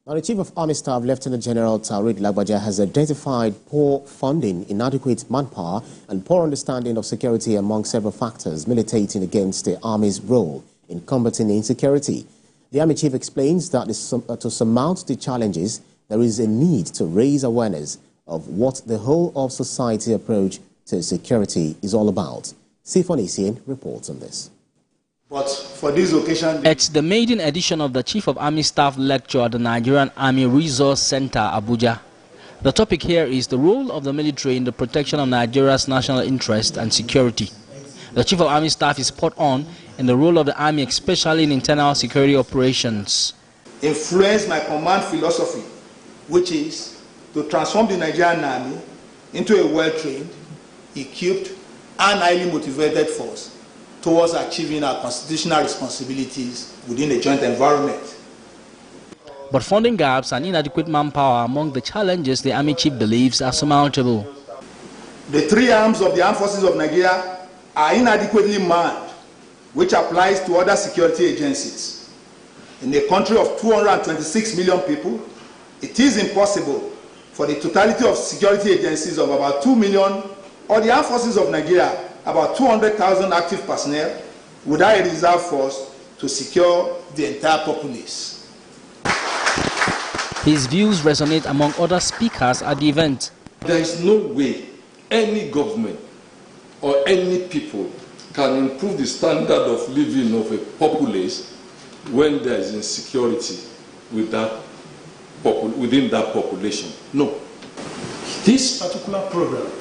Now, the Chief of Army Staff, Lieutenant General Taoreed Lagbaja, has identified poor funding, inadequate manpower, and poor understanding of security among several factors militating against the Army's role in combating insecurity. The Army Chief explains that to surmount the challenges, there is a need to raise awareness of what the whole of society approach to security is all about. Sifon Isien reports on this. But for this occasion, it's the maiden edition of the Chief of Army Staff lecture at the Nigerian Army Resource Center, Abuja. The topic here is the role of the military in the protection of Nigeria's national interest and security. The Chief of Army Staff is spot on in the role of the Army, especially in internal security operations. Influence my command philosophy, which is to transform the Nigerian Army into a well-trained, equipped, and highly motivated force towards achieving our constitutional responsibilities within a joint environment. But funding gaps and inadequate manpower are among the challenges the Army Chief believes are surmountable. The three arms of the armed forces of Nigeria are inadequately manned, which applies to other security agencies. In a country of 226 million people, it is impossible for the totality of security agencies of about 2 million or the armed forces of Nigeria about 200,000 active personnel without a reserve force to secure the entire populace. His views resonate among other speakers at the event. There is no way any government or any people can improve the standard of living of a populace when there is insecurity with within that population. No. This particular program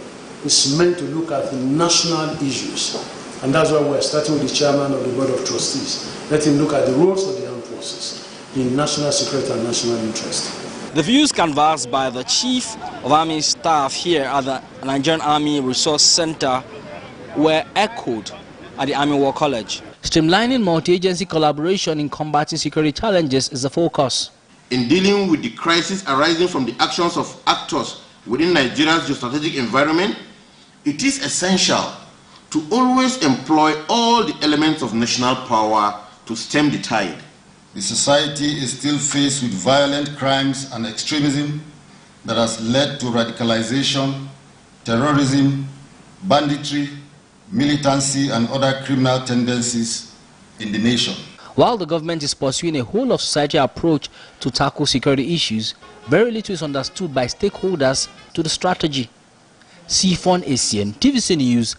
is meant to look at the national issues, and that's why we're starting with the chairman of the Board of Trustees. Let him look at the roles of the armed forces in national security and national interest. The views canvassed by the Chief of Army Staff here at the Nigerian Army Resource Center were echoed at the Army War College. Streamlining multi-agency collaboration in combating security challenges is the focus. In dealing with the crisis arising from the actions of actors within Nigeria's geostrategic environment, it is essential to always employ all the elements of national power to stem the tide. The society is still faced with violent crimes and extremism that has led to radicalization, terrorism, banditry, militancy, and other criminal tendencies in the nation. While the government is pursuing a whole-of-society approach to tackle security issues, very little is understood by stakeholders to the strategy. Sifon Isien, TVC News